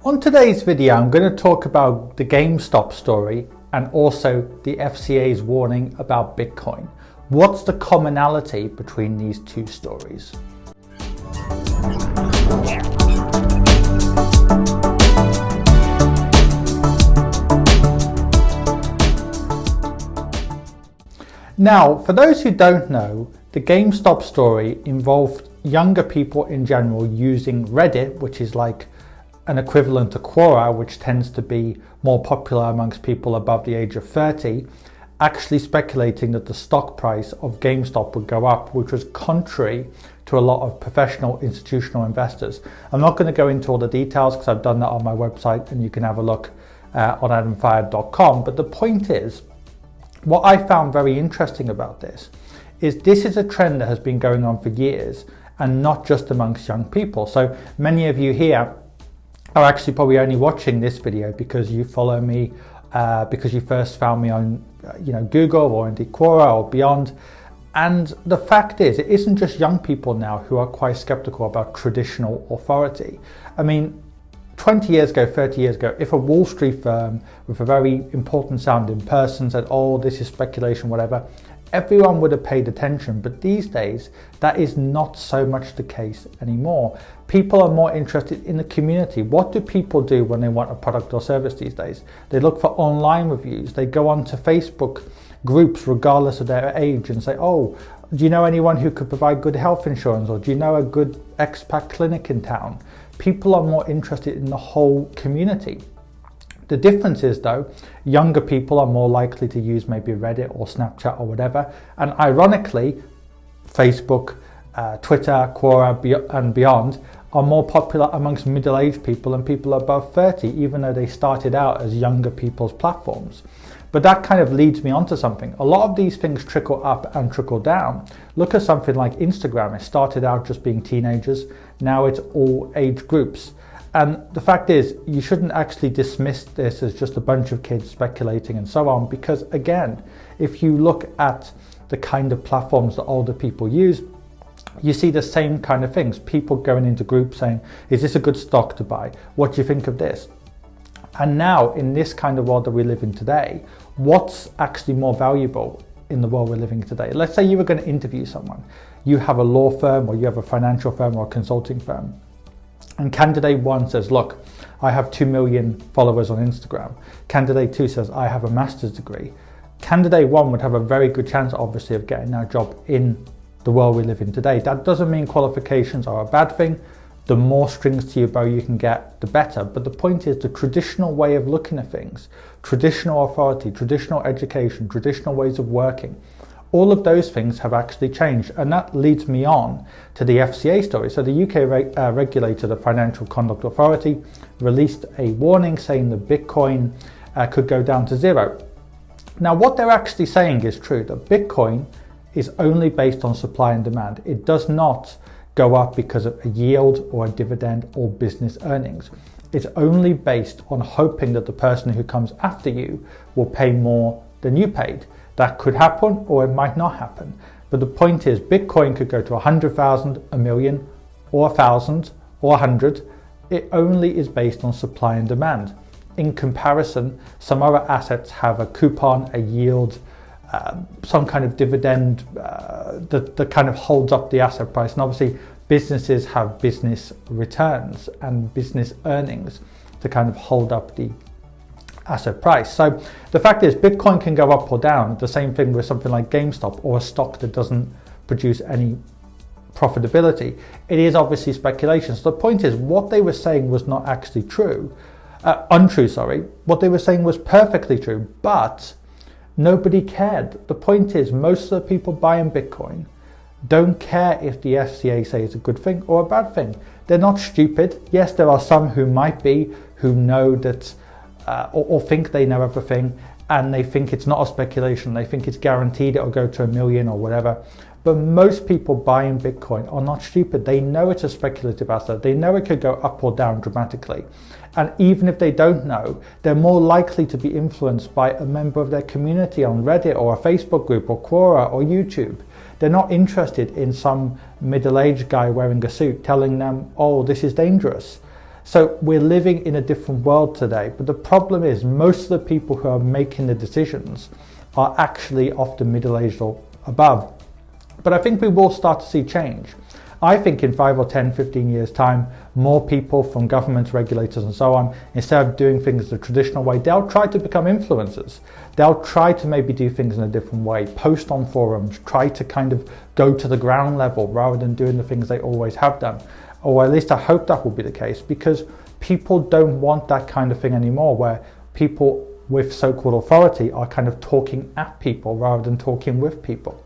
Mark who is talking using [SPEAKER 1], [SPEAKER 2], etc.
[SPEAKER 1] On today's video, I'm going to talk about the GameStop story and also the FCA's warning about Bitcoin. What's the commonality between these two stories? Now, for those who don't know, the GameStop story involved younger people in general using Reddit, which is like an equivalent to Quora, which tends to be more popular amongst people above the age of 30, actually speculating that the stock price of GameStop would go up, which was contrary to a lot of professional institutional investors. I'm not going to go into all the details because I've done that on my website and you can have a look on adamfayed.com. But the point is, what I found very interesting about this is a trend that has been going on for years and not just amongst young people. So many of you here are actually probably only watching this video because you follow me, because you first found me on Google or indeed Quora or beyond. And the fact is, it isn't just young people now who are quite skeptical about traditional authority. I mean, 20 years ago, 30 years ago, if a Wall Street firm with a very important sounding person said, oh, this is speculation, whatever, everyone would have paid attention. But these days, that is not so much the case anymore. People are more interested in the community. What do people do when they want a product or service these days? They look for online reviews. They go onto Facebook groups regardless of their age and say, oh, do you know anyone who could provide good health insurance? Or do you know a good expat clinic in town? People are more interested in the whole community. The difference is though, younger people are more likely to use maybe Reddit or Snapchat or whatever. And ironically, Facebook, Twitter, Quora and beyond are more popular amongst middle-aged people and people above 30, even though they started out as younger people's platforms. But that kind of leads me on to something. A lot of these things trickle up and trickle down. Look at something like Instagram. It started out just being teenagers. Now it's all age groups. And the fact is, you shouldn't actually dismiss this as just a bunch of kids speculating and so on, because again, if you look at the kind of platforms that older people use, you see the same kind of things. People going into groups saying, is this a good stock to buy? What do you think of this? And now in this kind of world that we live in today, what's actually more valuable in the world we're living today? Let's say you were going to interview someone. You have a law firm or you have a financial firm or a consulting firm. And candidate 1 says, look, I have 2 million followers on Instagram. Candidate 2 says, I have a master's degree. Candidate 1 would have a very good chance, obviously, of getting that job in the world we live in today. That doesn't mean qualifications are a bad thing. The more strings to your bow you can get, the better. But the point is, the traditional way of looking at things, traditional authority, traditional education, traditional ways of working, all of those things have actually changed. And that leads me on to the FCA story. So the UK regulator, the Financial Conduct Authority, released a warning saying that Bitcoin could go down to zero. Now, what they're actually saying is true, that Bitcoin is only based on supply and demand. It does not go up because of a yield or a dividend or business earnings. It's only based on hoping that the person who comes after you will pay more than you paid. That could happen or it might not happen. But the point is, Bitcoin could go to 100,000, a million, or 1,000, or 100. It only is based on supply and demand. In comparison, some other assets have a coupon, a yield, some kind of dividend that kind of holds up the asset price. And obviously, businesses have business returns and business earnings to kind of hold up the asset price. So the fact is, Bitcoin can go up or down. The same thing with something like GameStop or a stock that doesn't produce any profitability. It is obviously speculation. So the point is, what they were saying was not actually untrue. What they were saying was perfectly true, but nobody cared. The point is, most of the people buying Bitcoin don't care if the FCA say it's a good thing or a bad thing. They're not stupid. Yes, there are some who might be, who know that or think they know everything, and they think it's not a speculation. They think it's guaranteed it'll go to 1 million or whatever. But most people buying Bitcoin are not stupid. They know it's a speculative asset. They know it could go up or down dramatically. And even if they don't know, they're more likely to be influenced by a member of their community on Reddit or a Facebook group or Quora or YouTube. They're not interested in some middle-aged guy wearing a suit telling them, oh, this is dangerous. So we're living in a different world today, but the problem is most of the people who are making the decisions are actually often middle-aged or above. But I think we will start to see change. I think in 5 or 10, 15 years time, more people from governments, regulators and so on, instead of doing things the traditional way, they'll try to become influencers. They'll try to maybe do things in a different way, post on forums, try to kind of go to the ground level rather than doing the things they always have done. Or at least I hope that will be the case, because people don't want that kind of thing anymore, where people with so-called authority are kind of talking at people rather than talking with people.